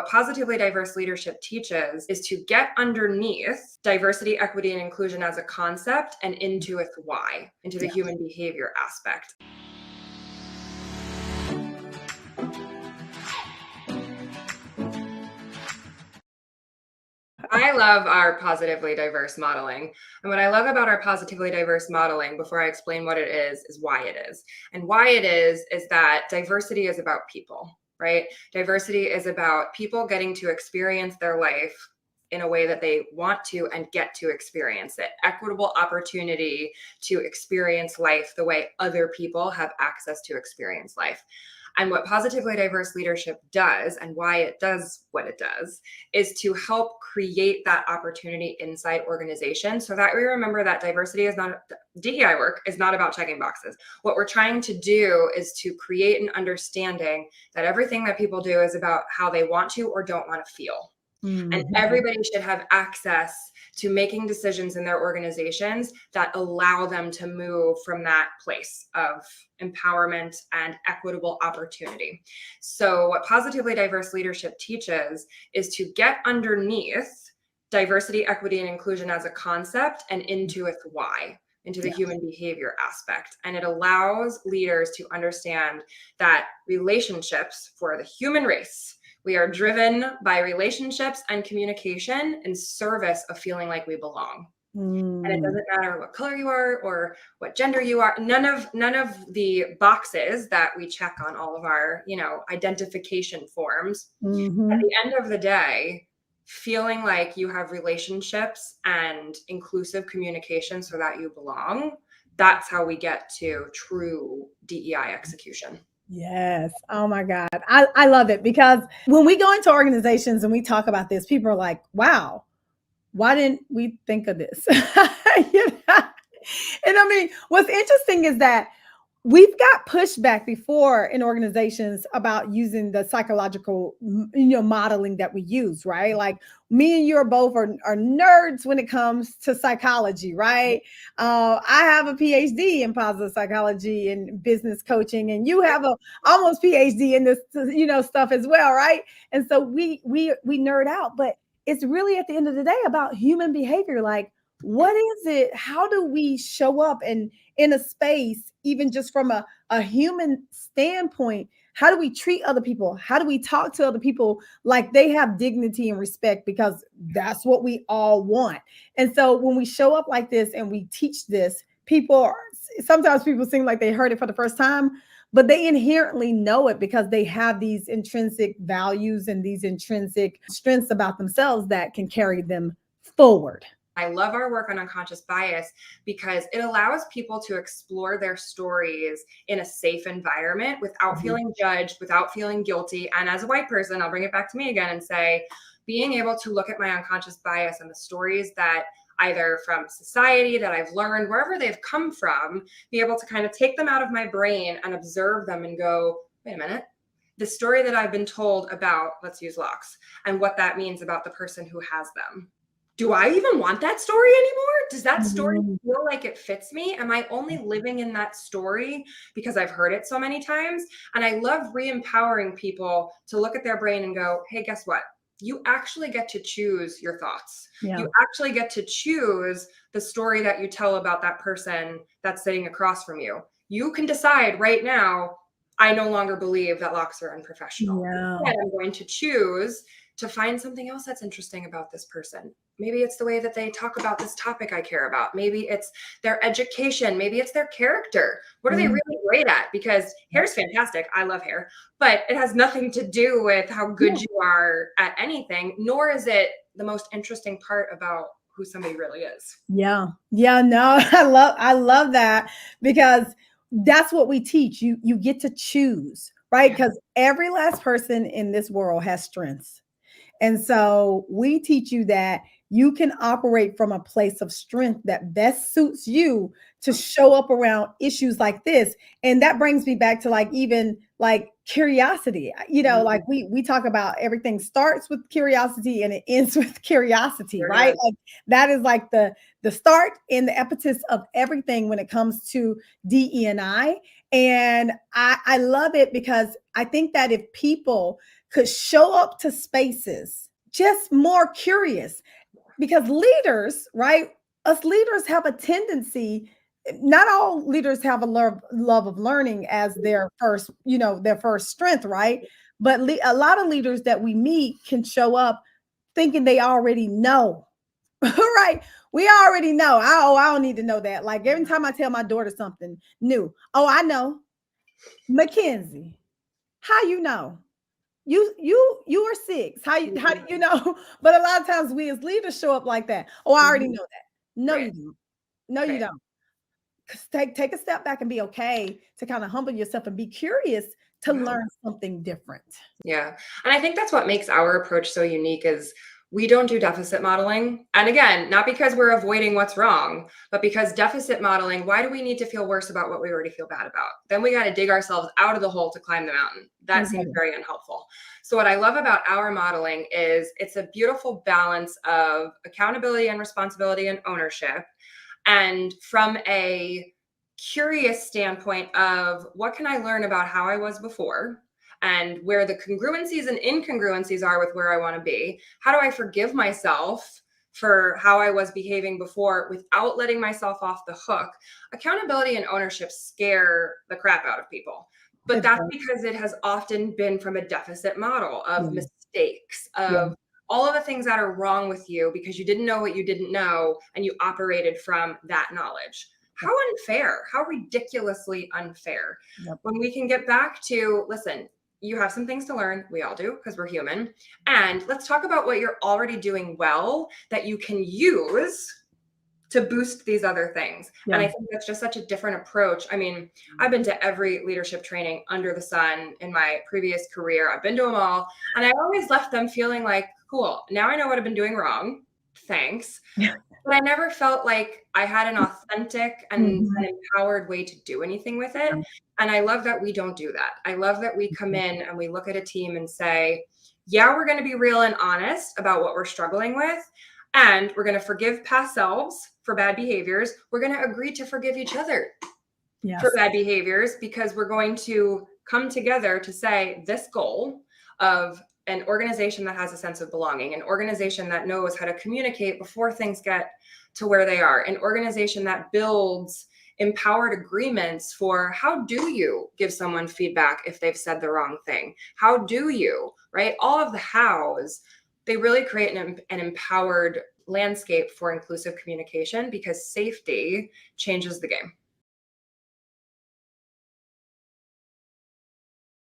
What positively diverse leadership teaches is to get underneath diversity, equity, and inclusion as a concept and into its why, into the human behavior aspect. I love our positively diverse modeling. And what I love about our positively diverse modeling, before I explain what it is why it is. And why it is that diversity is about people, right? Diversity is about people getting to experience their life in a way that they want to and get to experience it. Equitable opportunity to experience life the way other people have access to experience life. And what positively diverse leadership does and why it does what it does is to help create that opportunity inside organizations so that we remember that diversity is not, DEI work is not about checking boxes. What we're trying to do is to create an understanding that everything that people do is about how they want to or don't want to feel. And everybody should have access to making decisions in their organizations that allow them to move from that place of empowerment and equitable opportunity. So what positively diverse leadership teaches is to get underneath diversity, equity, and inclusion as a concept and into its why, into the human behavior aspect. And it allows leaders to understand that relationships for the human race, we are driven by relationships and communication in service of feeling like we belong. And it doesn't matter what color you are or what gender you are. None of the boxes that we check on all of our, identification forms. At the end of the day, feeling like you have relationships and inclusive communication so that you belong, that's how we get to true DEI execution. Yes. Oh my God. I love it because when we go into organizations and we talk about this, people are like, wow, why didn't we think of this? And I mean, what's interesting is that we've got pushback before in organizations about using the psychological, modeling that we use, right? Like me and you are both are nerds when it comes to psychology, right? I have a PhD in positive psychology and business coaching, and you have a almost PhD in this, stuff as well, right? And so we nerd out, but it's really at the end of the day about human behavior. Like, what is it? How do we show up and in a space, even just from a human standpoint? How do we treat other people? How do we talk to other people like they have dignity and respect? Because that's what we all want. And so when we show up like this and we teach this, sometimes people seem like they heard it for the first time, but they inherently know it because they have these intrinsic values and these intrinsic strengths about themselves that can carry them forward. I love our work on unconscious bias because it allows people to explore their stories in a safe environment without feeling judged, without feeling guilty. And as a white person, I'll bring it back to me again and say, being able to look at my unconscious bias and the stories that either from society that I've learned, wherever they've come from, be able to kind of take them out of my brain and observe them and go, wait a minute, the story that I've been told about, let's use locks, and what that means about the person who has them. Do I even want that story anymore? Does that story feel like it fits me? Am I only living in that story because I've heard it so many times? And I love re-empowering people to look at their brain and go, hey, guess what? You actually get to choose your thoughts. Yeah. You actually get to choose the story that you tell about that person that's sitting across from you. You can decide right now, I no longer believe that locks are unprofessional. Yeah. I'm going to choose to find something else that's interesting about this person. Maybe it's the way that they talk about this topic I care about. Maybe it's their education. Maybe it's their character. What are they really great at? Because hair's fantastic. I love hair, but it has nothing to do with how good you are at anything, nor is it the most interesting part about who somebody really is. Yeah. Yeah. No, I love that because that's what we teach. You get to choose, right? Because every last person in this world has strengths. And so we teach you that you can operate from a place of strength that best suits you to show up around issues like this. And that brings me back to even curiosity. Like we talk about everything starts with curiosity and it ends with curiosity, right? Like that is like the start and the impetus of everything when it comes to DE&I. And I love it because I think that if people could show up to spaces just more curious, because leaders, right? Us leaders have a tendency, not all leaders have a love of learning as their first, their first strength, right? But a lot of leaders that we meet can show up thinking they already know. Right? We already know. I don't need to know that. Like every time I tell my daughter something new, oh, I know. Mackenzie, how you know? You are six. How do you know? But a lot of times we as leaders show up like that. Oh, I already Mhm. know that. No, Right. you don't. No, you Right. don't. Take a step back and be okay to kind of humble yourself and be curious to Yeah. learn something different. Yeah. And I think that's what makes our approach so unique is we don't do deficit modeling. And again, not because we're avoiding what's wrong, but because deficit modeling, why do we need to feel worse about what we already feel bad about? Then we got to dig ourselves out of the hole to climb the mountain. That seems Exactly. very unhelpful. So what I love about our modeling is it's a beautiful balance of accountability and responsibility and ownership. And from a curious standpoint of what can I learn about how I was before and where the congruencies and incongruencies are with where I want to be. How do I forgive myself for how I was behaving before without letting myself off the hook? Accountability and ownership scare the crap out of people. But It that's does. because it has often been from a deficit model of Yeah. mistakes, Yeah. of all of the things that are wrong with you because you didn't know what you didn't know and you operated from that knowledge. How unfair, how ridiculously unfair. Yep. When we can get back to, listen, you have some things to learn. We all do because we're human. And let's talk about what you're already doing well that you can use to boost these other things. And Yeah. I think that's just such a different approach. I mean, I've been to every leadership training under the sun in my previous career. I've been to them all. And I always left them feeling like, cool, now I know what I've been doing wrong. Thanks. Yeah. But I never felt like I had an authentic and Mhm. an empowered way to do anything with it. And I love that we don't do that. I love that we come in and we look at a team and say, yeah, we're going to be real and honest about what we're struggling with. And we're going to forgive past selves for bad behaviors. We're going to agree to forgive each other for Yes. bad behaviors because we're going to come together to say this goal of an organization that has a sense of belonging, an organization that knows how to communicate before things get to where they are, an organization that builds empowered agreements for how do you give someone feedback if they've said the wrong thing? How do you, right? All of the hows, they really create an empowered landscape for inclusive communication because safety changes the game.